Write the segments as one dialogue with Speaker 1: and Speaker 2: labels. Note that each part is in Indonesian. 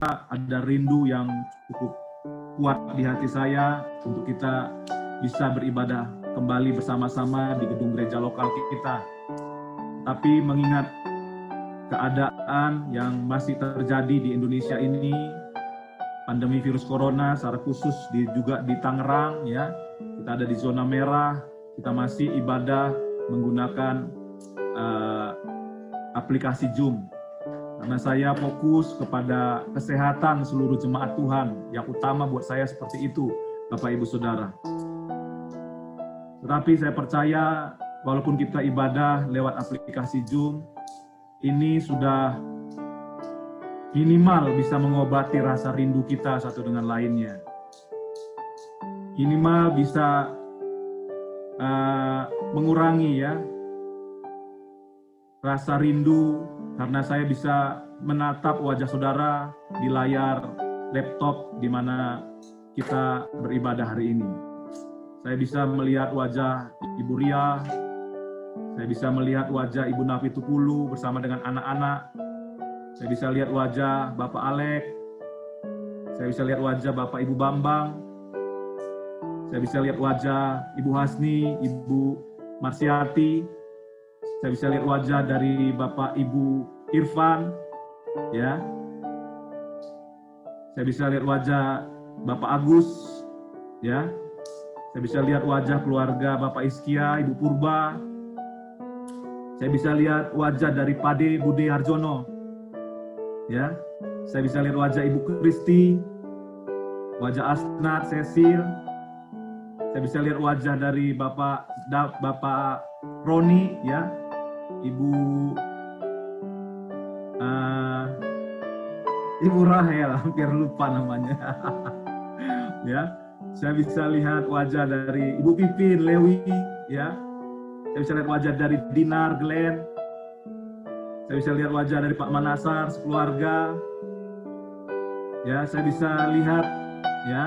Speaker 1: ada rindu yang cukup kuat di hati saya untuk kita bisa beribadah kembali bersama-sama di gedung gereja lokal kita. Tapi mengingat keadaan yang masih terjadi di Indonesia ini, pandemi virus corona secara khusus juga di Tangerang, ya, kita ada di zona merah, kita masih ibadah menggunakan aplikasi Zoom. Karena saya fokus kepada kesehatan seluruh jemaat Tuhan, yang utama buat saya seperti itu, Bapak Ibu Saudara. Tetapi saya percaya, walaupun kita ibadah lewat aplikasi Zoom, ini sudah minimal bisa mengobati rasa rindu kita satu dengan lainnya. Minimal bisa mengurangi ya rasa rindu, karena saya bisa menatap wajah saudara di layar laptop di mana kita beribadah hari ini. Saya bisa melihat wajah Ibu Ria, saya bisa melihat wajah Ibu Nafi Tupulu bersama dengan anak-anak, saya bisa lihat wajah Bapak Alek, saya bisa lihat wajah Bapak Ibu Bambang, saya bisa lihat wajah Ibu Hasni, Ibu Marsiati, saya bisa lihat wajah dari Bapak Ibu Irfan, ya. Saya bisa lihat wajah Bapak Agus, ya. Saya bisa lihat wajah keluarga Bapak Iskia, Ibu Purba. Saya bisa lihat wajah dari Pade Bude Harjono, ya. Saya bisa lihat wajah Ibu Kristi, wajah Asnat, Cecil. Saya bisa lihat wajah dari Bapak Roni, ya. Ibu Rahel, hampir lupa namanya. Ya, saya bisa lihat wajah dari Ibu Pipin, Lewi, ya. Saya bisa lihat wajah dari Dinar, Glenn. Saya bisa lihat wajah dari Pak Manasar, sekeluarga. Ya, saya bisa lihat, ya.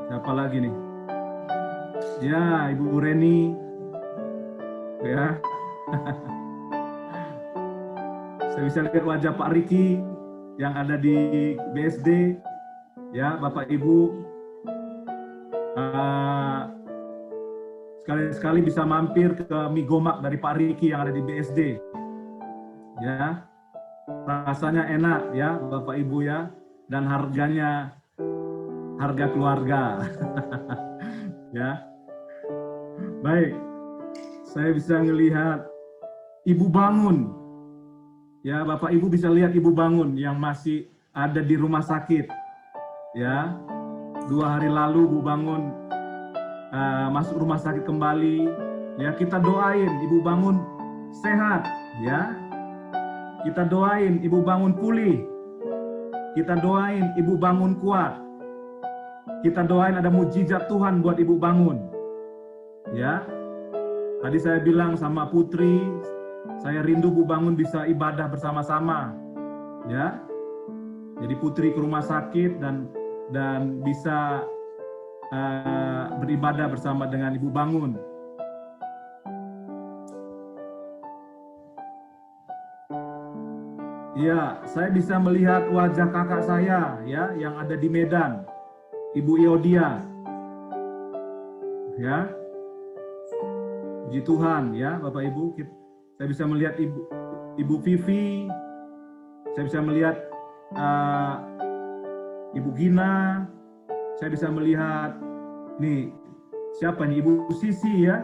Speaker 1: Siapa lagi nih? Ya, Ibu Reni, ya. Saya bisa lihat wajah Pak Riki yang ada di BSD, ya, Bapak Ibu. Sekali-sekali bisa mampir ke Migomak dari Pak Riki yang ada di BSD, ya. Rasanya enak, ya, Bapak Ibu, ya, dan harganya harga keluarga, ya. Baik, saya bisa melihat Ibu Bangun, ya, Bapak Ibu bisa lihat Ibu Bangun yang masih ada di rumah sakit, ya. 2 hari lalu Bu Bangun masuk rumah sakit kembali, ya. Kita doain Ibu Bangun sehat, ya. Kita doain Ibu Bangun pulih, kita doain Ibu Bangun kuat, kita doain ada mujizat Tuhan buat Ibu Bangun, ya. Tadi saya bilang sama Putri, saya rindu Bu Bangun bisa ibadah bersama-sama, ya. Jadi Putri ke rumah sakit dan bisa beribadah bersama dengan Ibu Bangun. Ya, saya bisa melihat wajah kakak saya, ya, yang ada di Medan, Ibu Iodia, ya. Puji Tuhan, ya, Bapak Ibu. Saya bisa melihat Ibu Vivi, saya bisa melihat Ibu Gina, saya bisa melihat nih siapa nih, Ibu Sisi, ya,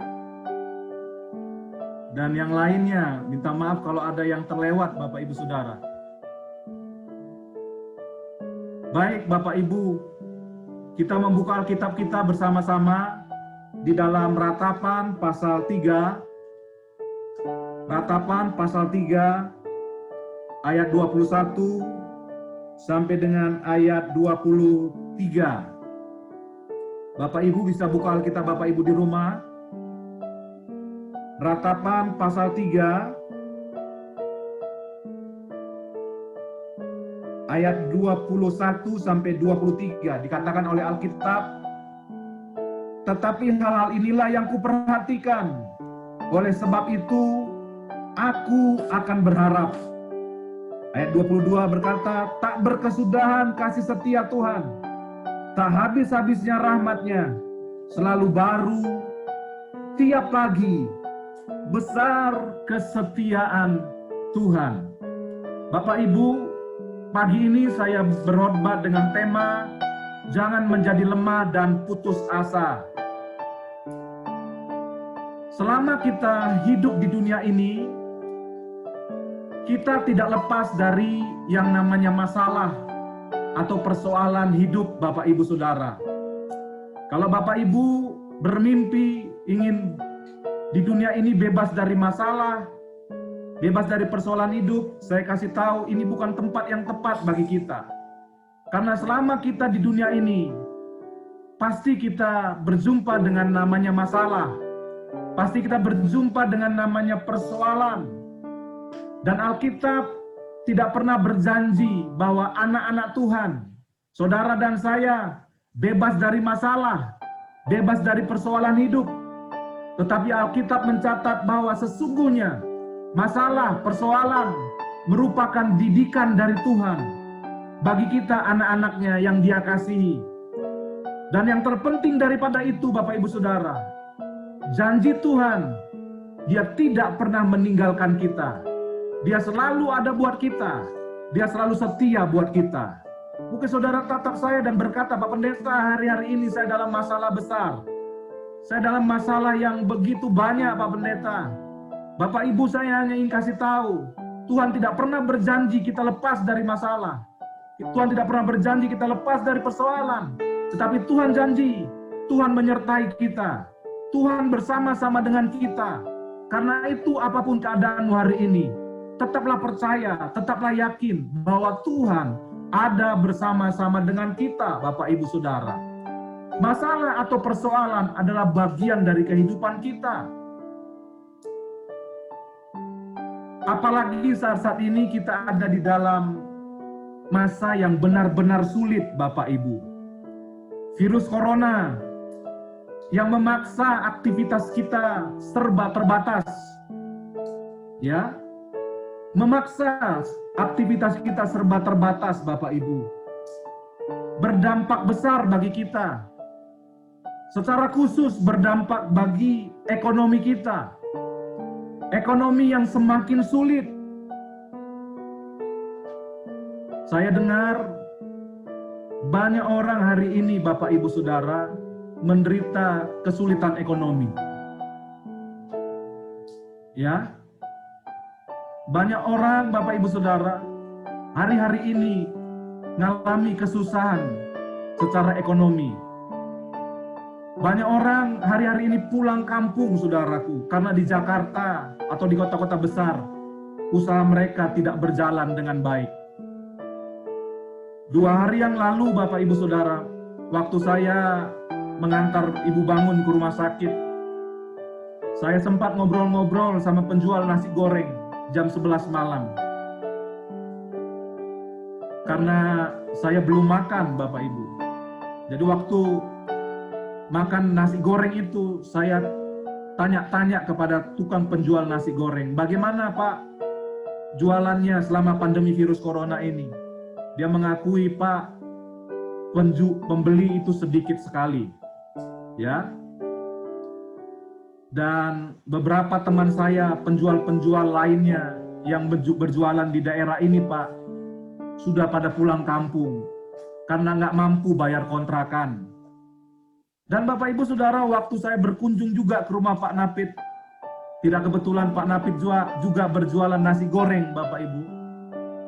Speaker 1: dan yang lainnya. Minta maaf kalau ada yang terlewat, Bapak Ibu Saudara. Baik, Bapak Ibu, kita membuka Alkitab kita bersama-sama di dalam Ratapan pasal 3. Ratapan pasal 3 ayat 21 sampai dengan ayat 23. Bapak Ibu bisa buka Alkitab Bapak Ibu di rumah. Ratapan pasal 3 ayat 21 sampai 23 dikatakan oleh Alkitab, tetapi hal-hal inilah yang kuperhatikan. Oleh sebab itu, aku akan berharap. Ayat 22 berkata, tak berkesudahan kasih setia Tuhan, tak habis-habisnya rahmat-Nya, selalu baru tiap pagi, besar kesetiaan Tuhan. Bapak Ibu, pagi ini saya berkhotbah dengan tema jangan menjadi lemah dan putus asa. Selama kita hidup di dunia ini, kita tidak lepas dari yang namanya masalah atau persoalan hidup Bapak Ibu Saudara. Kalau Bapak Ibu bermimpi ingin di dunia ini bebas dari masalah, bebas dari persoalan hidup, saya kasih tahu ini bukan tempat yang tepat bagi kita. Karena selama kita di dunia ini, pasti kita berjumpa dengan namanya masalah. Pasti kita berjumpa dengan namanya persoalan. Dan Alkitab tidak pernah berjanji bahwa anak-anak Tuhan, saudara dan saya, bebas dari masalah, bebas dari persoalan hidup. Tetapi Alkitab mencatat bahwa sesungguhnya masalah, persoalan merupakan didikan dari Tuhan bagi kita anak-anaknya yang Dia kasihi. Dan yang terpenting daripada itu Bapak Ibu Saudara, janji Tuhan, Dia tidak pernah meninggalkan kita. Dia selalu ada buat kita. Dia selalu setia buat kita. Mungkin saudara tatap saya dan berkata, Pak Pendeta, hari-hari ini saya dalam masalah besar. Saya dalam masalah yang begitu banyak, Pak Pendeta. Bapak Ibu, saya hanya ingin kasih tahu, Tuhan tidak pernah berjanji kita lepas dari masalah. Tuhan tidak pernah berjanji kita lepas dari persoalan. Tetapi Tuhan janji, Tuhan menyertai kita. Tuhan bersama-sama dengan kita. Karena itu apapun keadaanmu hari ini, tetaplah percaya, tetaplah yakin bahwa Tuhan ada bersama-sama dengan kita, Bapak Ibu Saudara. Masalah atau persoalan adalah bagian dari kehidupan kita. Apalagi saat-saat ini kita ada di dalam masa yang benar-benar sulit, Bapak Ibu. Virus corona yang memaksa aktivitas kita serba terbatas. Ya, memaksa aktivitas kita serba terbatas, Bapak Ibu. Berdampak besar bagi kita. Secara khusus berdampak bagi ekonomi kita. Ekonomi yang semakin sulit. Saya dengar banyak orang hari ini, Bapak Ibu Saudara, menderita kesulitan ekonomi. Ya, banyak orang, Bapak Ibu Saudara, hari-hari ini mengalami kesusahan secara ekonomi. Banyak orang hari-hari ini pulang kampung, saudaraku, karena di Jakarta atau di kota-kota besar, usaha mereka tidak berjalan dengan baik. 2 hari yang lalu, Bapak Ibu Saudara, waktu saya mengantar Ibu Bangun ke rumah sakit, saya sempat ngobrol-ngobrol sama penjual nasi goreng jam 11 malam. Karena saya belum makan, Bapak Ibu. Jadi waktu makan nasi goreng itu, saya tanya-tanya kepada tukang penjual nasi goreng, bagaimana Pak jualannya selama pandemi virus corona ini? Dia mengakui, Pak, pembeli itu sedikit sekali. Ya. Dan beberapa teman saya, penjual-penjual lainnya yang berjualan di daerah ini, Pak, sudah pada pulang kampung karena nggak mampu bayar kontrakan. Dan Bapak Ibu Saudara, waktu saya berkunjung juga ke rumah Pak Napit, tidak kebetulan Pak Napit juga berjualan nasi goreng, Bapak Ibu.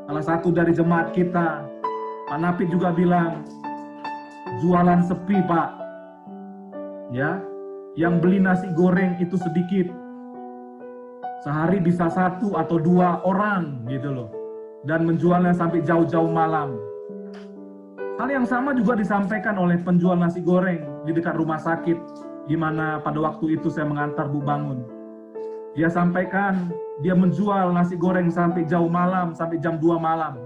Speaker 1: Salah satu dari jemaat kita, Pak Napit juga bilang, jualan sepi, Pak. Ya, yang beli nasi goreng itu sedikit. Sehari bisa 1 atau 2 orang gitu loh. Dan menjualnya sampai jauh-jauh malam. Hal yang sama juga disampaikan oleh penjual nasi goreng di dekat rumah sakit, di mana pada waktu itu saya mengantar Bu Bangun. Dia sampaikan, dia menjual nasi goreng sampai jauh malam, sampai jam 2 malam.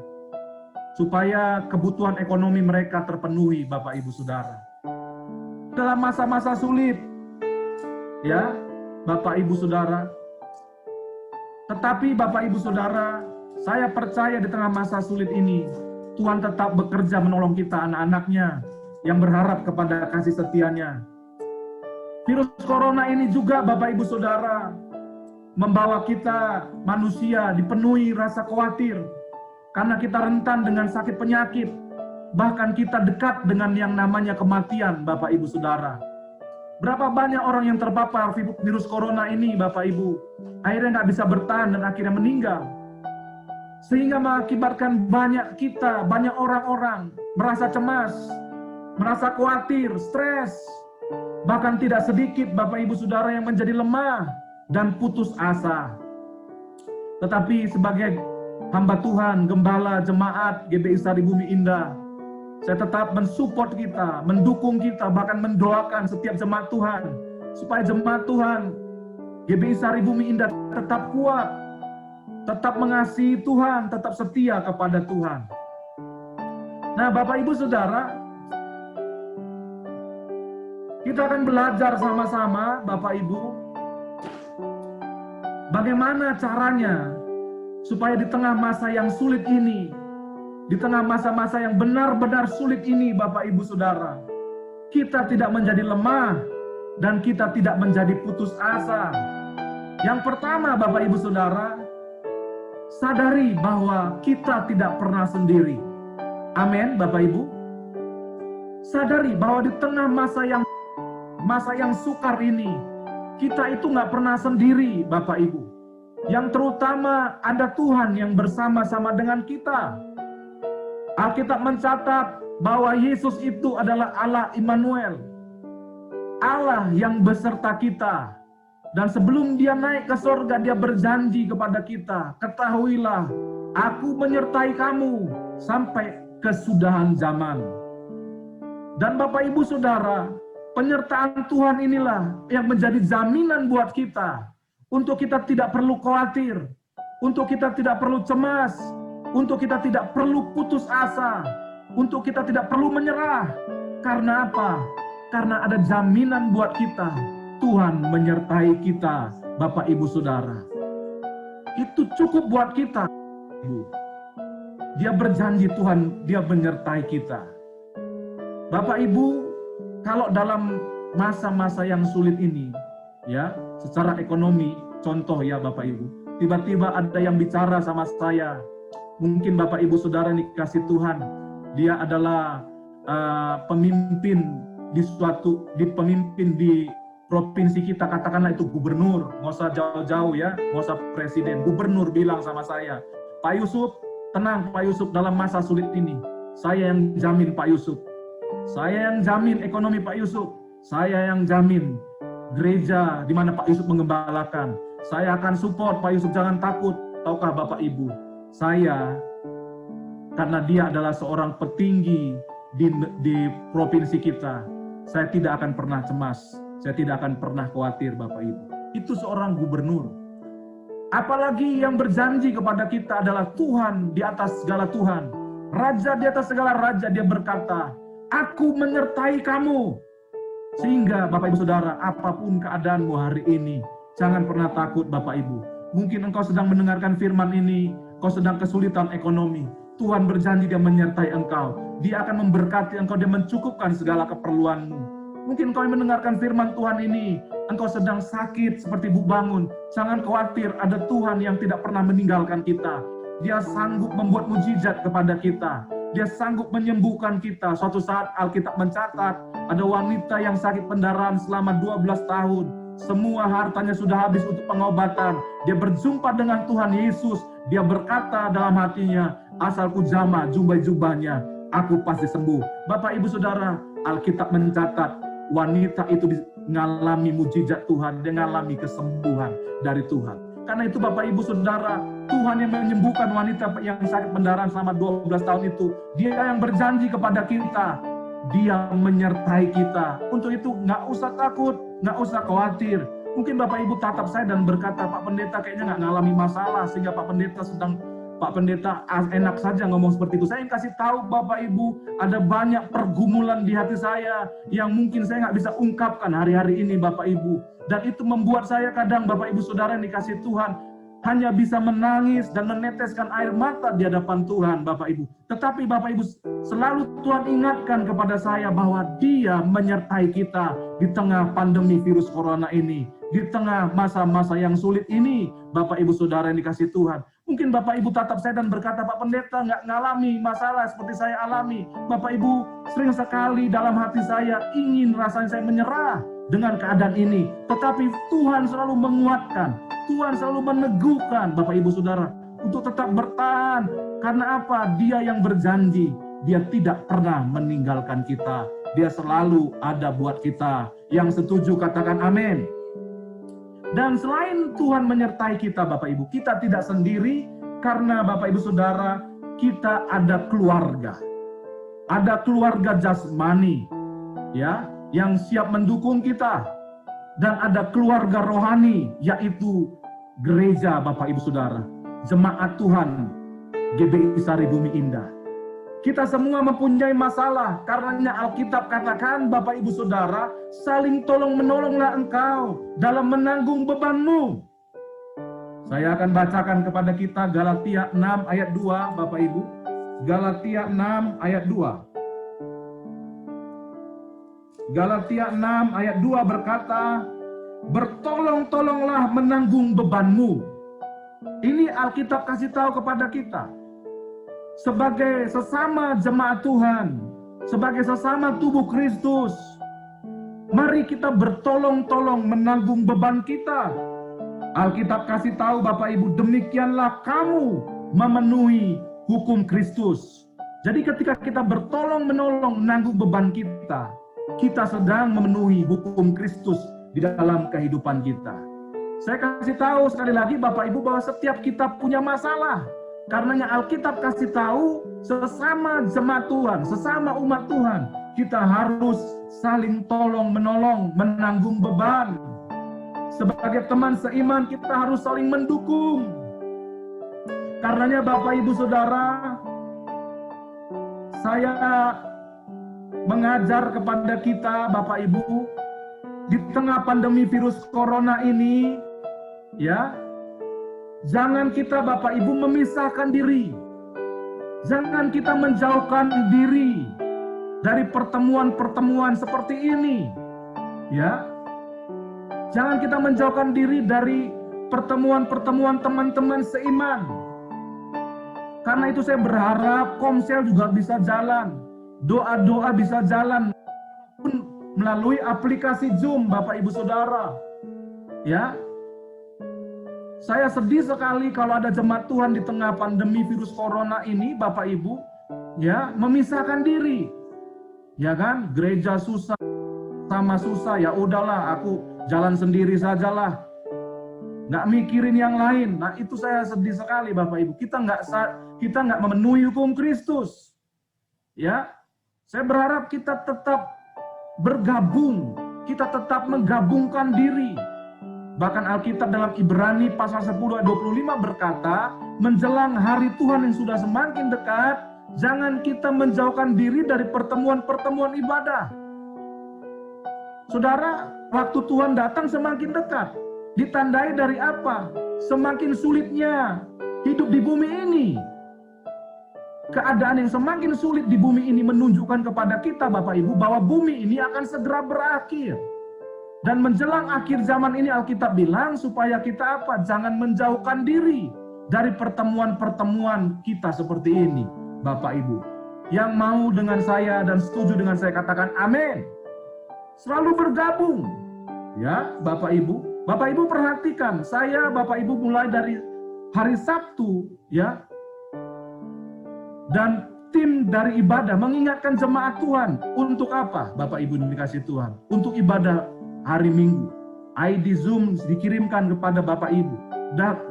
Speaker 1: Supaya kebutuhan ekonomi mereka terpenuhi, Bapak Ibu Saudara. Dalam masa-masa sulit, ya, Bapak Ibu Saudara, Tetapi Bapak Ibu Saudara, saya percaya di tengah masa sulit ini, Tuhan tetap bekerja menolong kita anak-anaknya yang berharap kepada kasih setianya. Virus corona ini juga Bapak Ibu Saudara membawa kita manusia dipenuhi rasa khawatir karena kita rentan dengan sakit penyakit, bahkan kita dekat dengan yang namanya kematian Bapak Ibu Saudara. Berapa banyak orang yang terpapar virus corona ini Bapak Ibu, akhirnya nggak bisa bertahan dan akhirnya meninggal. Sehingga mengakibatkan banyak orang-orang merasa cemas, merasa khawatir, stres. Bahkan tidak sedikit Bapak Ibu Saudara yang menjadi lemah dan putus asa. Tetapi sebagai hamba Tuhan, gembala jemaat GBI Sari Bumi Indah, saya tetap mensupport kita, mendukung kita, bahkan mendoakan setiap jemaat Tuhan, supaya jemaat Tuhan GBI Sari Bumi Indah tetap kuat, tetap mengasihi Tuhan, tetap setia kepada Tuhan. Nah Bapak Ibu Saudara, kita akan belajar sama-sama Bapak Ibu, bagaimana caranya supaya di tengah masa yang sulit ini, di tengah masa-masa yang benar-benar sulit ini Bapak Ibu Saudara, kita tidak menjadi lemah dan kita tidak menjadi putus asa. Yang pertama Bapak Ibu Saudara, sadari bahwa kita tidak pernah sendiri. Amin Bapak Ibu. Sadari bahwa di tengah masa yang sukar ini, kita itu nggak pernah sendiri Bapak Ibu. Yang terutama ada Tuhan yang bersama-sama dengan kita. Alkitab mencatat bahwa Yesus itu adalah Allah Immanuel, Allah yang beserta kita. Dan sebelum dia naik ke sorga, dia berjanji kepada kita, ketahuilah, aku menyertai kamu sampai kesudahan zaman. Dan Bapak Ibu Saudara, penyertaan Tuhan inilah yang menjadi jaminan buat kita, untuk kita tidak perlu khawatir, untuk kita tidak perlu cemas, untuk kita tidak perlu putus asa, untuk kita tidak perlu menyerah. Karena apa? Karena ada jaminan buat kita, Tuhan menyertai kita, Bapak Ibu Saudara. Itu cukup buat kita. Dia berjanji Tuhan, dia menyertai kita. Bapak Ibu, kalau dalam masa-masa yang sulit ini, ya, secara ekonomi, contoh ya Bapak Ibu, tiba-tiba ada yang bicara sama saya, mungkin Bapak Ibu Saudara ini kasih Tuhan, dia adalah pemimpin di provinsi kita, katakanlah itu gubernur, nggak usah jauh-jauh ya, nggak usah presiden, gubernur bilang sama saya, Pak Yusuf, tenang Pak Yusuf, dalam masa sulit ini, saya yang jamin Pak Yusuf. Saya yang jamin ekonomi Pak Yusuf. Saya yang jamin gereja di mana Pak Yusuf mengembalakan. Saya akan support Pak Yusuf, jangan takut. Tahukah Bapak Ibu, saya, karena dia adalah seorang petinggi di provinsi kita, saya tidak akan pernah cemas. Saya tidak akan pernah khawatir Bapak Ibu. Itu seorang gubernur. Apalagi yang berjanji kepada kita adalah Tuhan di atas segala Tuhan. Raja di atas segala raja, dia berkata, aku menyertai kamu. Sehingga Bapak Ibu Saudara, apapun keadaanmu hari ini, jangan pernah takut Bapak Ibu. Mungkin engkau sedang mendengarkan firman ini, engkau sedang kesulitan ekonomi. Tuhan berjanji dia menyertai engkau. Dia akan memberkati engkau, dia mencukupkan segala keperluanmu. Mungkin engkau yang mendengarkan firman Tuhan ini, engkau sedang sakit seperti Bu Bangun. Jangan khawatir, ada Tuhan yang tidak pernah meninggalkan kita. Dia sanggup membuat mujizat kepada kita. Dia sanggup menyembuhkan kita. Suatu saat Alkitab mencatat, ada wanita yang sakit pendarahan selama 12 tahun. Semua hartanya sudah habis untuk pengobatan. Dia berjumpa dengan Tuhan Yesus. Dia berkata dalam hatinya, asal ku jamah jubah-jubahnya, aku pasti sembuh. Bapak Ibu Saudara, Alkitab mencatat, wanita itu mengalami mujizat Tuhan. Dia mengalami kesembuhan dari Tuhan. Karena itu Bapak Ibu Saudara, Tuhan yang menyembuhkan wanita yang sakit pendarahan selama 12 tahun itu. Dia yang berjanji kepada kita. Dia menyertai kita. Untuk itu nggak usah takut, nggak usah khawatir. Mungkin Bapak Ibu tatap saya dan berkata, Pak Pendeta kayaknya nggak ngalami masalah, sehingga Pak Pendeta enak saja ngomong seperti itu. Saya ingin kasih tahu Bapak Ibu, ada banyak pergumulan di hati saya yang mungkin saya nggak bisa ungkapkan hari-hari ini Bapak Ibu. Dan itu membuat saya kadang Bapak Ibu Saudara yang dikasih Tuhan, hanya bisa menangis dan meneteskan air mata di hadapan Tuhan, Bapak Ibu. Tetapi Bapak Ibu, selalu Tuhan ingatkan kepada saya bahwa Dia menyertai kita di tengah pandemi virus corona ini, di tengah masa-masa yang sulit ini, Bapak Ibu Saudara yang dikasihi Tuhan. Mungkin Bapak Ibu tatap saya dan berkata, Pak Pendeta nggak ngalami masalah seperti saya alami. Bapak Ibu, sering sekali dalam hati saya ingin rasanya saya menyerah dengan keadaan ini. Tetapi Tuhan selalu menguatkan, Tuhan selalu meneguhkan Bapak Ibu Saudara untuk tetap bertahan. Karena apa? Dia yang berjanji, Dia tidak pernah meninggalkan kita. Dia selalu ada buat kita. Yang setuju katakan amin. Dan selain Tuhan menyertai kita Bapak Ibu, kita tidak sendiri karena Bapak Ibu Saudara, kita ada keluarga. Ada keluarga jasmani ya, yang siap mendukung kita. Dan ada keluarga rohani, yaitu gereja Bapak Ibu Saudara, jemaat Tuhan GBI Sari Bumi Indah. Kita semua mempunyai masalah, karenanya Alkitab katakan Bapak Ibu Saudara, saling tolong menolonglah engkau dalam menanggung bebanmu. Saya akan bacakan kepada kita Galatia 6 ayat 2 Bapak Ibu. Galatia 6 ayat 2. Galatia 6 ayat 2 berkata, bertolong-tolonglah menanggung bebanmu. Ini Alkitab kasih tahu kepada kita. Sebagai sesama jemaat Tuhan, sebagai sesama tubuh Kristus, mari kita bertolong-tolong menanggung beban kita. Alkitab kasih tahu Bapak Ibu, demikianlah kamu memenuhi hukum Kristus. Jadi ketika kita bertolong-menolong menanggung beban kita, kita sedang memenuhi hukum Kristus di dalam kehidupan kita. Saya kasih tahu sekali lagi Bapak Ibu bahwa setiap kita punya masalah. Karenanya Alkitab kasih tahu sesama jemaat Tuhan, sesama umat Tuhan, kita harus saling tolong menolong, menanggung beban. Sebagai teman seiman kita harus saling mendukung. Karenanya Bapak Ibu Saudara, saya mengajar kepada kita Bapak Ibu di tengah pandemi virus corona ini, ya, jangan kita Bapak Ibu memisahkan diri. Jangan kita menjauhkan diri dari pertemuan-pertemuan seperti ini. Ya. Jangan kita menjauhkan diri dari pertemuan-pertemuan teman-teman seiman. Karena itu saya berharap Komsel juga bisa jalan. Doa-doa bisa jalan melalui aplikasi Zoom Bapak Ibu Saudara. Ya. Saya sedih sekali kalau ada jemaat Tuhan di tengah pandemi virus corona ini, Bapak Ibu, ya, memisahkan diri. Ya kan? Gereja susah, sama susah, ya udahlah, aku jalan sendiri sajalah. Nggak mikirin yang lain. Nah, itu saya sedih sekali, Bapak Ibu. Kita nggak memenuhi hukum Kristus. Ya. Saya berharap kita tetap bergabung, kita tetap menggabungkan diri. Bahkan Alkitab dalam Ibrani pasal 10 ayat 25 berkata, menjelang hari Tuhan yang sudah semakin dekat, jangan kita menjauhkan diri dari pertemuan-pertemuan ibadah. Saudara, waktu Tuhan datang semakin dekat. Ditandai dari apa? Semakin sulitnya hidup di bumi ini. Keadaan yang semakin sulit di bumi ini menunjukkan kepada kita Bapak Ibu bahwa bumi ini akan segera berakhir. Dan menjelang akhir zaman ini Alkitab bilang supaya kita apa? Jangan menjauhkan diri dari pertemuan-pertemuan kita seperti ini, Bapak Ibu. Yang mau dengan saya dan setuju dengan saya katakan amin. Selalu bergabung. Ya, Bapak Ibu. Bapak Ibu perhatikan, saya Bapak Ibu mulai dari hari Sabtu, ya. Dan tim dari ibadah mengingatkan jemaat Tuhan untuk apa? Bapak Ibu dikasih Tuhan, untuk ibadah hari Minggu. ID Zoom dikirimkan kepada Bapak Ibu.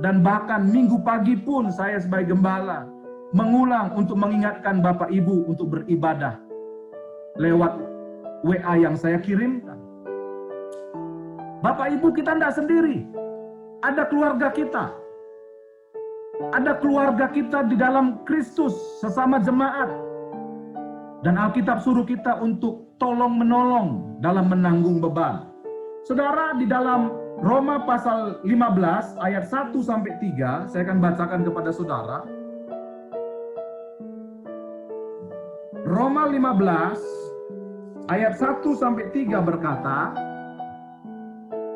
Speaker 1: Dan bahkan Minggu pagi pun saya sebagai gembala mengulang untuk mengingatkan Bapak Ibu untuk beribadah lewat WA yang saya kirimkan. Bapak Ibu, kita tidak sendiri. Ada keluarga kita. Ada keluarga kita di dalam Kristus, sesama jemaat. Dan Alkitab suruh kita untuk tolong menolong dalam menanggung beban. Saudara, di dalam Roma pasal 15 ayat 1 sampai 3, saya akan bacakan kepada saudara. Roma 15 ayat 1 sampai 3 berkata,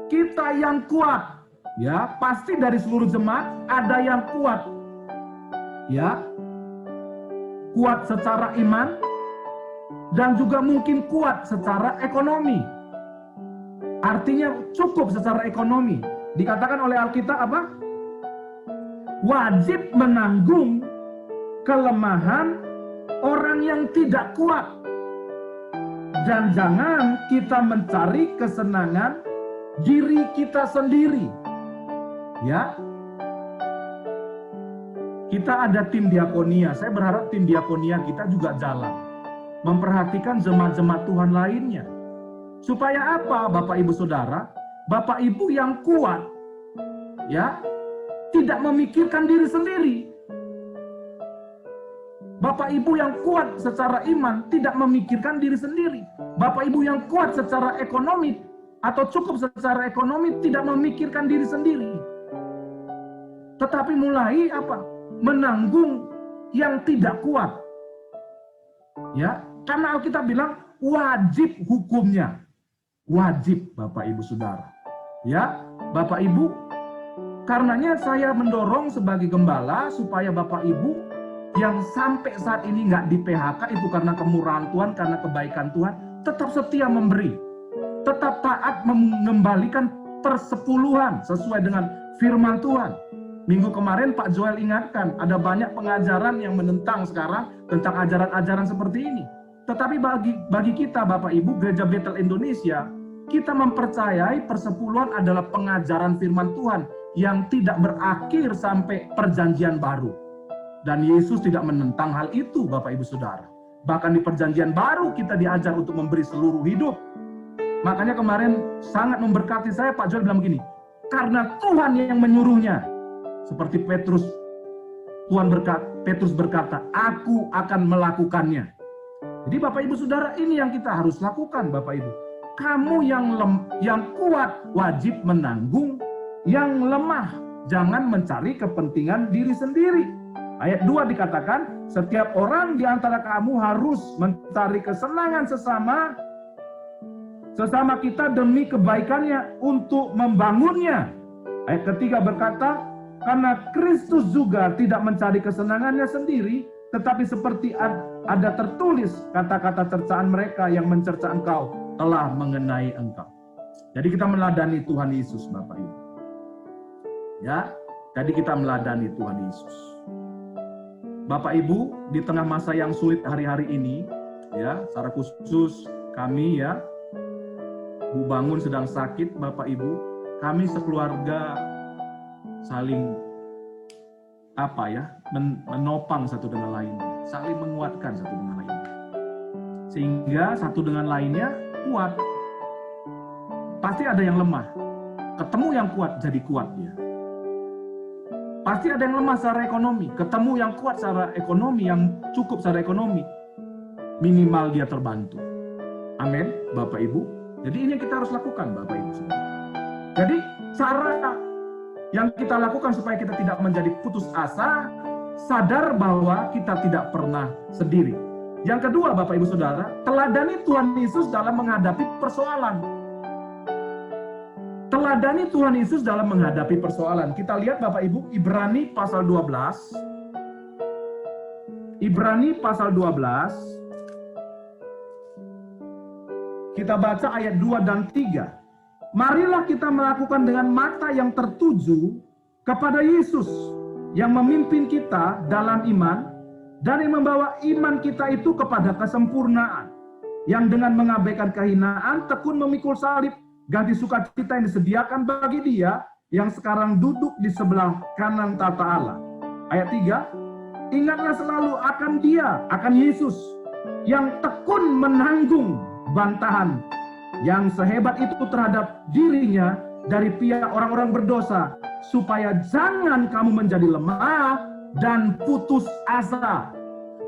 Speaker 1: kita yang kuat, ya, pasti dari seluruh jemaat ada yang kuat. Ya. Kuat secara iman dan juga mungkin kuat secara ekonomi. Artinya cukup secara ekonomi. Dikatakan oleh Alkitab apa? Wajib menanggung kelemahan orang yang tidak kuat. Dan jangan kita mencari kesenangan diri kita sendiri. Ya. Kita ada tim diakonia. Saya berharap tim diakonia kita juga jalan. Memperhatikan jemaat-jemaat Tuhan lainnya. Supaya apa, Bapak Ibu Saudara? Bapak Ibu yang kuat, ya, tidak memikirkan diri sendiri. Bapak Ibu yang kuat secara iman tidak memikirkan diri sendiri. Bapak Ibu yang kuat secara ekonomi atau cukup secara ekonomi tidak memikirkan diri sendiri. Tetapi mulai apa? Menanggung yang tidak kuat. Ya, karena Alkitab bilang wajib hukumnya. Wajib, Bapak Ibu Saudara. Ya, Bapak Ibu, karenanya saya mendorong sebagai gembala supaya Bapak Ibu yang sampai saat ini nggak di PHK itu karena kemurahan Tuhan, karena kebaikan Tuhan, tetap setia memberi. Tetap taat mengembalikan persepuluhan sesuai dengan firman Tuhan. Minggu kemarin Pak Joel ingatkan, ada banyak pengajaran yang menentang sekarang tentang ajaran-ajaran seperti ini. Tetapi bagi kita Bapak Ibu, Gereja Betel Indonesia, kita mempercayai persepuluhan adalah pengajaran firman Tuhan yang tidak berakhir sampai perjanjian baru. Dan Yesus tidak menentang hal itu, Bapak Ibu Saudara. Bahkan di perjanjian baru kita diajar untuk memberi seluruh hidup. Makanya kemarin sangat memberkati saya, Pak Joel bilang begini, karena Tuhan yang menyuruhnya. Seperti Petrus berkata, aku akan melakukannya. Jadi Bapak Ibu Saudara, ini yang kita harus lakukan, Bapak Ibu. Kamu yang kuat wajib menanggung yang lemah. Jangan mencari kepentingan diri sendiri. Ayat 2 dikatakan, setiap orang di antara kamu harus mencari kesenangan sesama kita demi kebaikannya untuk membangunnya. Ayat ketiga berkata, karena Kristus juga tidak mencari kesenangannya sendiri, tetapi seperti ada tertulis kata-kata cercaan mereka yang mencerca engkau telah mengenai engkau. Jadi kita meladani Tuhan Yesus, Bapak Ibu. Ya, jadi kita meladani Tuhan Yesus. Bapak Ibu, di tengah masa yang sulit hari-hari ini, ya, secara khusus kami ya, Bu Bangun sedang sakit, Bapak Ibu, kami sekeluarga saling menopang satu dengan lainnya, saling menguatkan satu dengan lainnya, sehingga satu dengan lainnya kuat. Pasti ada yang lemah, ketemu yang kuat jadi kuat dia. Pasti ada yang lemah secara ekonomi, ketemu yang kuat secara ekonomi, yang cukup secara ekonomi, minimal dia terbantu. Amin, Bapak Ibu. Jadi ini yang kita harus lakukan, Bapak Ibu. Jadi cara yang kita lakukan supaya kita tidak menjadi putus asa, sadar bahwa kita tidak pernah sendiri. Yang kedua, Bapak Ibu Saudara, teladani Tuhan Yesus dalam menghadapi persoalan. Teladani Tuhan Yesus dalam menghadapi persoalan. Kita lihat Bapak Ibu, Ibrani pasal 12. Ibrani pasal 12. Kita baca ayat 2 dan 3. Marilah kita melakukan dengan mata yang tertuju kepada Yesus yang memimpin kita dalam iman dan yang membawa iman kita itu kepada kesempurnaan, yang dengan mengabaikan kehinaan tekun memikul salib, ganti sukacita yang disediakan bagi Dia yang sekarang duduk di sebelah kanan tata Allah. Ayat 3, ingatlah selalu akan Dia, akan Yesus yang tekun menanggung bantahan yang sehebat itu terhadap dirinya dari pihak orang-orang berdosa, supaya jangan kamu menjadi lemah dan putus asa.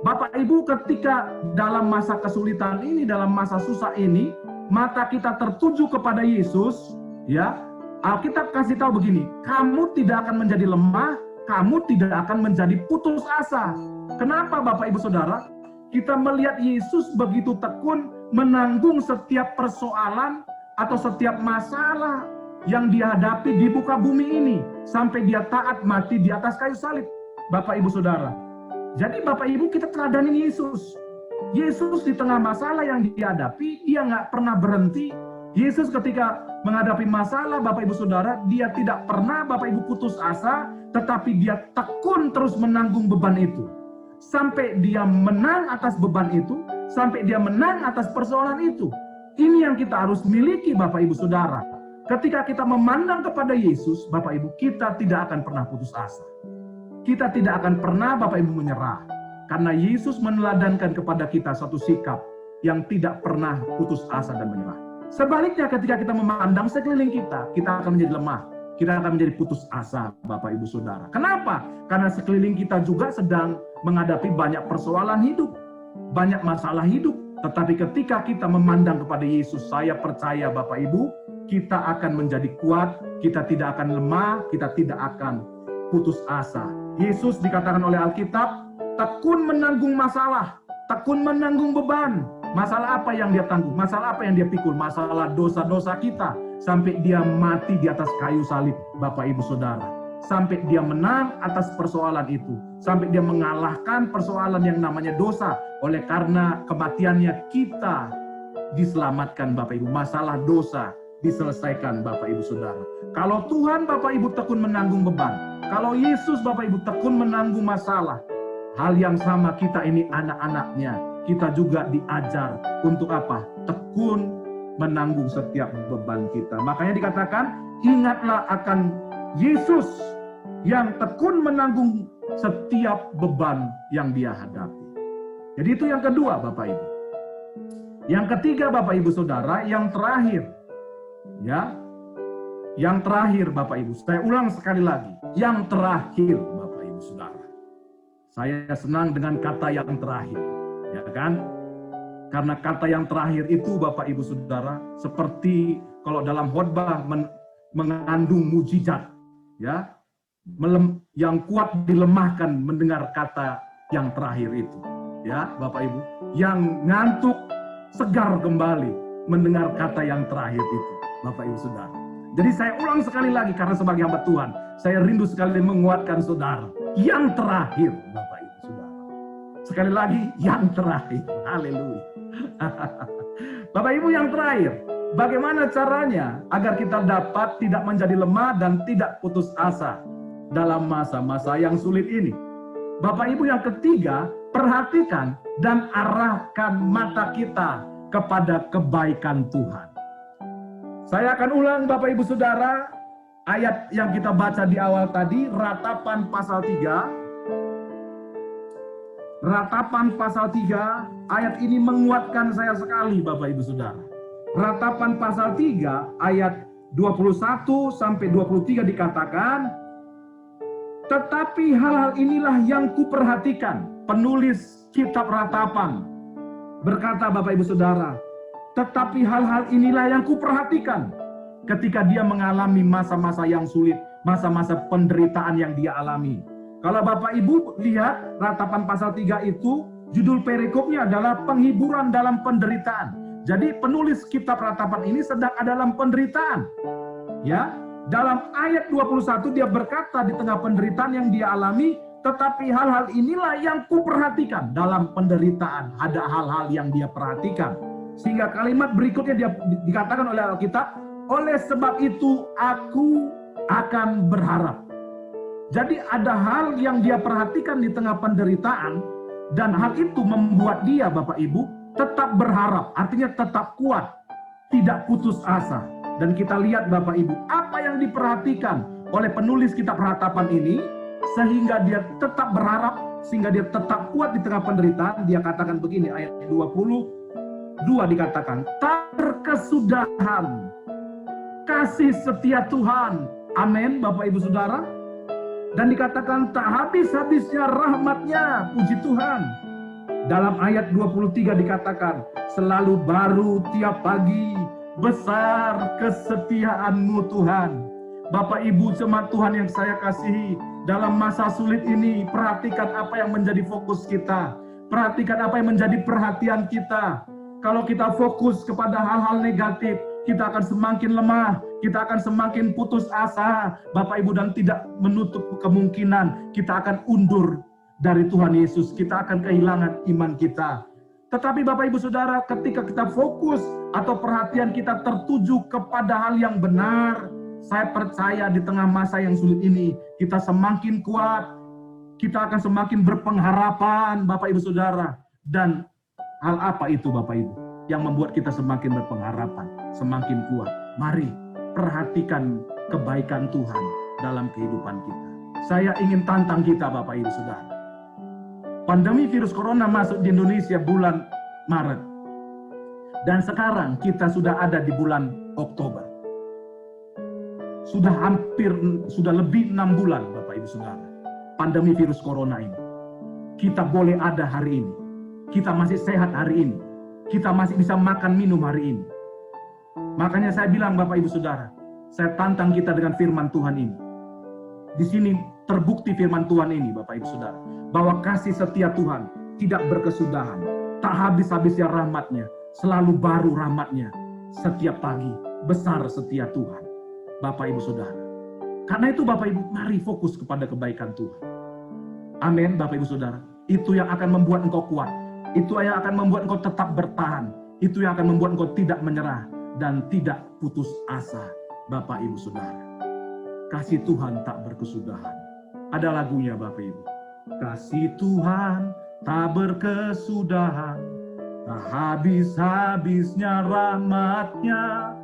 Speaker 1: Bapak Ibu, ketika dalam masa kesulitan ini, dalam masa susah ini, mata kita tertuju kepada Yesus, ya, Alkitab kasih tahu begini, kamu tidak akan menjadi lemah, kamu tidak akan menjadi putus asa. Kenapa Bapak Ibu Saudara? Kita melihat Yesus begitu tekun menanggung setiap persoalan atau setiap masalah yang dihadapi di muka bumi ini. Sampai dia taat mati di atas kayu salib. Bapak Ibu Saudara. Jadi Bapak Ibu kita teladanin Yesus. Yesus di tengah masalah yang dihadapi, dia nggak pernah berhenti. Yesus ketika menghadapi masalah, Bapak Ibu Saudara, dia tidak pernah Bapak Ibu putus asa, tetapi dia tekun terus menanggung beban itu. Sampai dia menang atas beban itu, sampai dia menang atas persoalan itu. Ini yang kita harus miliki Bapak Ibu Saudara. Ketika kita memandang kepada Yesus, Bapak Ibu, kita tidak akan pernah putus asa. Kita tidak akan pernah Bapak Ibu menyerah. Karena Yesus meneladankan kepada kita satu sikap yang tidak pernah putus asa dan menyerah. Sebaliknya ketika kita memandang sekeliling kita akan menjadi lemah. Kita akan menjadi putus asa Bapak Ibu Saudara. Kenapa? Karena sekeliling kita juga sedang menghadapi banyak persoalan hidup. Banyak masalah hidup. Tetapi ketika kita memandang kepada Yesus, saya percaya Bapak Ibu, kita akan menjadi kuat, kita tidak akan lemah, kita tidak akan putus asa. Yesus dikatakan oleh Alkitab, tekun menanggung masalah, tekun menanggung beban. Masalah apa yang dia tanggung? Masalah apa yang dia pikul? Masalah dosa-dosa kita. Sampai dia mati di atas kayu salib, Bapak Ibu Saudara. Sampai dia menang atas persoalan itu. Sampai dia mengalahkan persoalan yang namanya dosa. Oleh karena kematiannya kita diselamatkan Bapak Ibu. Masalah dosa diselesaikan Bapak Ibu Saudara. Kalau Tuhan Bapak Ibu tekun menanggung beban. Kalau Yesus Bapak Ibu tekun menanggung masalah. Hal yang sama kita ini anak-anaknya. Kita juga diajar untuk apa? Tekun menanggung setiap beban kita. Makanya dikatakan, ingatlah akan Yesus yang tekun menanggung setiap beban yang dia hadapi. Jadi itu yang kedua Bapak Ibu. Yang ketiga Bapak Ibu Saudara, yang terakhir. Ya. Yang terakhir Bapak Ibu. Saya ulang sekali lagi. Yang terakhir Bapak Ibu Saudara. Saya senang dengan kata yang terakhir. Ya kan? Karena kata yang terakhir itu Bapak Ibu Saudara seperti kalau dalam khotbah mengandung mujizat, ya, yang kuat dilemahkan mendengar kata yang terakhir itu, ya Bapak Ibu, yang ngantuk segar kembali mendengar kata yang terakhir itu, Bapak Ibu Saudara. Jadi saya ulang sekali lagi karena sebagai hamba Tuhan, saya rindu sekali menguatkan saudara. Yang terakhir Bapak Ibu Saudara. Sekali lagi, yang terakhir. Haleluya. Bapak Ibu, yang terakhir. Bagaimana caranya agar kita dapat tidak menjadi lemah dan tidak putus asa dalam masa-masa yang sulit ini? Bapak Ibu, yang ketiga, perhatikan dan arahkan mata kita kepada kebaikan Tuhan. Saya akan ulang Bapak Ibu Saudara, ayat yang kita baca di awal tadi, Ratapan pasal 3. Ratapan pasal 3, ayat ini menguatkan saya sekali Bapak Ibu Saudara. Ratapan pasal 3, ayat 21 sampai 23 dikatakan, tetapi hal-hal inilah yang kuperhatikan. Penulis kitab Ratapan berkata Bapak Ibu Saudara, tetapi hal-hal inilah yang kuperhatikan ketika dia mengalami masa-masa yang sulit, masa-masa penderitaan yang dia alami. Kalau Bapak Ibu lihat Ratapan pasal 3 itu, judul perikopnya adalah penghiburan dalam penderitaan. Jadi penulis kitab Ratapan ini sedang ada dalam penderitaan. Ya, dalam ayat 21 dia berkata di tengah penderitaan yang dia alami, tetapi hal-hal inilah yang kuperhatikan dalam penderitaan. Ada hal-hal yang dia perhatikan. Sehingga kalimat berikutnya dia dikatakan oleh Alkitab, oleh sebab itu aku akan berharap. Jadi ada hal yang dia perhatikan di tengah penderitaan, dan hal itu membuat dia Bapak Ibu tetap berharap, artinya tetap kuat, tidak putus asa. Dan kita lihat Bapak Ibu, apa yang diperhatikan oleh penulis kitab Ratapan ini, sehingga dia tetap berharap, sehingga dia tetap kuat di tengah penderitaan. Dia katakan begini, ayat 22 dikatakan, terkesudahan kasih setia Tuhan. Amin Bapak Ibu Saudara. Dan dikatakan tak habis-habisnya rahmatnya, puji Tuhan. Dalam ayat 23 dikatakan, selalu baru tiap pagi, besar kesetiaan-Mu Tuhan. Bapak Ibu jemaat Tuhan yang saya kasihi, dalam masa sulit ini, perhatikan apa yang menjadi fokus kita. Perhatikan apa yang menjadi perhatian kita. Kalau kita fokus kepada hal-hal negatif, kita akan semakin lemah, kita akan semakin putus asa, Bapak Ibu, dan tidak menutup kemungkinan kita akan undur dari Tuhan Yesus, kita akan kehilangan iman kita. Tetapi Bapak Ibu Saudara, ketika kita fokus atau perhatian kita tertuju kepada hal yang benar, saya percaya di tengah masa yang sulit ini, kita semakin kuat, kita akan semakin berpengharapan, Bapak Ibu Saudara. Dan hal apa itu Bapak Ibu yang membuat kita semakin berpengharapan, semakin kuat? Mari perhatikan kebaikan Tuhan dalam kehidupan kita. Saya ingin tantang kita Bapak Ibu Saudara. Pandemi virus corona masuk di Indonesia bulan Maret. Dan sekarang kita sudah ada di bulan Oktober. Sudah lebih 6 bulan Bapak Ibu Saudara. Pandemi virus corona ini. Kita boleh ada hari ini. Kita masih sehat hari ini. Kita masih bisa makan minum hari ini. Makanya saya bilang Bapak Ibu Saudara, saya tantang kita dengan firman Tuhan ini. Di sini terbukti firman Tuhan ini Bapak Ibu Saudara, bahwa kasih setia Tuhan tidak berkesudahan, tak habis-habisnya rahmat-Nya, selalu baru rahmat-Nya setiap pagi, besar setia Tuhan. Bapak Ibu Saudara, karena itu Bapak Ibu, mari fokus kepada kebaikan Tuhan. Amin Bapak Ibu Saudara. Itu yang akan membuat engkau kuat, itu yang akan membuat engkau tetap bertahan, itu yang akan membuat engkau tidak menyerah dan tidak putus asa. Bapak Ibu Saudara, kasih Tuhan tak berkesudahan. Ada lagunya Bapak Ibu. Kasih Tuhan tak berkesudahan, tak habis-habisnya rahmat-Nya,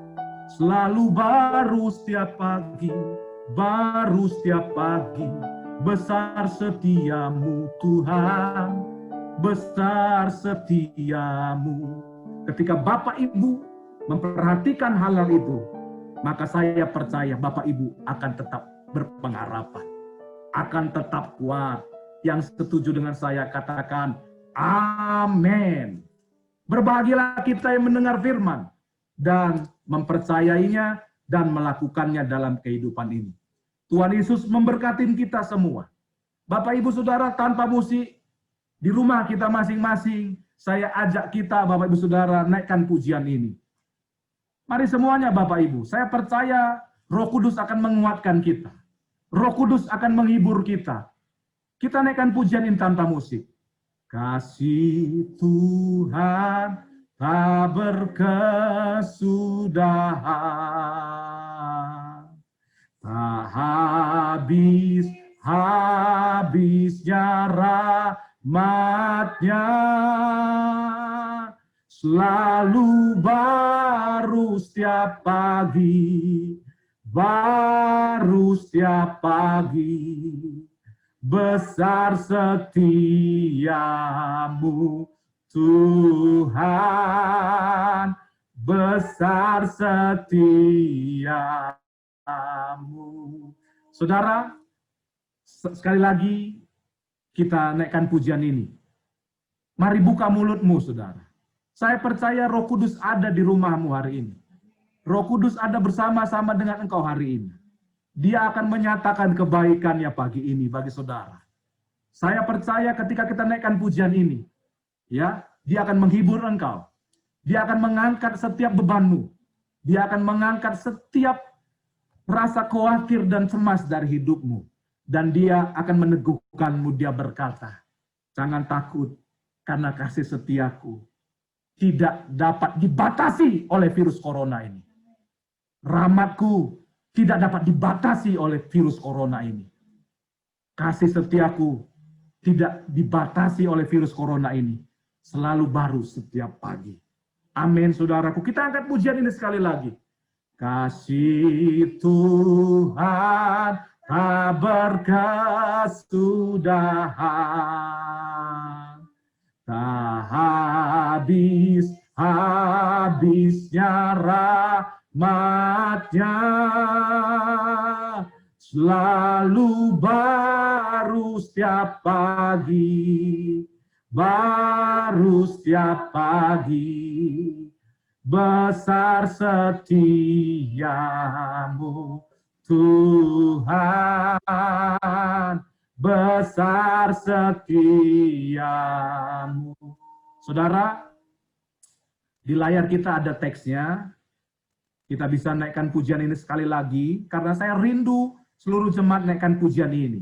Speaker 1: selalu baru setiap pagi, baru setiap pagi. Besar setiamu Tuhan, besar setiamu. Ketika Bapak Ibu memperhatikan hal-hal itu, maka saya percaya Bapak Ibu akan tetap berpengharapan, akan tetap kuat. Yang setuju dengan saya katakan amin. Berbahagialah kita yang mendengar firman dan mempercayainya dan melakukannya dalam kehidupan ini. Tuhan Yesus memberkati kita semua. Bapak Ibu Saudara, tanpa musik, di rumah kita masing-masing, saya ajak kita Bapak Ibu Saudara naikkan pujian ini. Mari semuanya Bapak Ibu, saya percaya Roh Kudus akan menguatkan kita. Roh Kudus akan menghibur kita. Kita naikkan pujian ini tanpa musik. Kasih Tuhan tak berkesudahan, tak habis-habisnya rahmat-Nya, selalu baru setiap pagi, baru setiap pagi. Besar setiamu Tuhan, besar setiamu. Saudara, sekali lagi kita naikkan pujian ini. Mari buka mulutmu saudara. Saya percaya Roh Kudus ada di rumahmu hari ini. Roh Kudus ada bersama-sama dengan engkau hari ini. Dia akan menyatakan kebaikannya pagi ini bagi saudara. Saya percaya ketika kita naikkan pujian ini, ya, dia akan menghibur engkau. Dia akan mengangkat setiap bebanmu. Dia akan mengangkat setiap rasa khawatir dan cemas dari hidupmu. Dan dia akan meneguhkanmu. Dia berkata, jangan takut karena kasih setiaku tidak dapat dibatasi oleh virus corona ini. Rahmatku tidak dapat dibatasi oleh virus corona ini. Kasih setiaku tidak dibatasi oleh virus corona ini. Selalu baru setiap pagi. Amin, saudaraku. Kita angkat pujian ini sekali lagi. Kasih Tuhan tak berkesudahan, tak habis-habisnya rahmat-Nya, selalu baru setiap pagi, baru setiap pagi. Besar setiamu Tuhan, besar setiamu. Saudara, di layar kita ada teksnya. Kita bisa naikkan pujian ini sekali lagi, karena saya rindu seluruh jemaat naikkan pujian ini.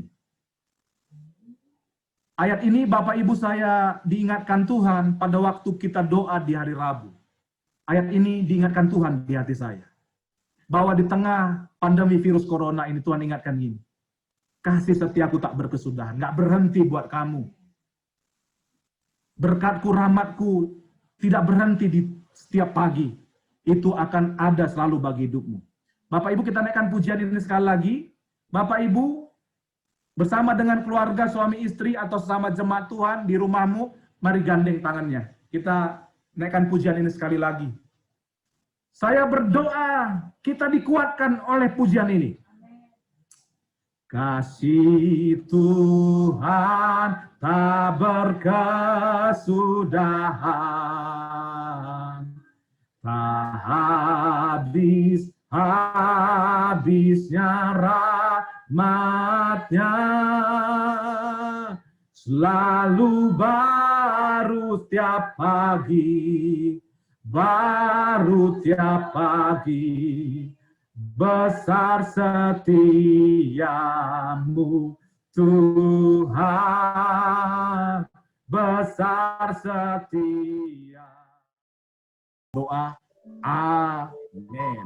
Speaker 1: Ayat ini Bapak Ibu saya diingatkan Tuhan pada waktu kita doa di hari Rabu. Ayat ini diingatkan Tuhan di hati saya. Bahwa di tengah pandemi virus corona ini Tuhan ingatkan ini. Kasih setiaku tak berkesudahan, nggak berhenti buat kamu. Berkatku, rahmatku tidak berhenti di setiap pagi. Itu akan ada selalu bagi hidupmu. Bapak Ibu kita naikkan pujian ini sekali lagi. Bapak Ibu bersama dengan keluarga, suami istri atau sesama jemaat Tuhan di rumahmu, mari gandeng tangannya. Kita naikkan pujian ini sekali lagi. Saya berdoa kita dikuatkan oleh pujian ini. Kasih Tuhan tak berkesudahan, tak habis-habisnya rahmat-Nya, selalu baru tiap pagi, besar setiamu Tuhan, besar setia. Doa, amin.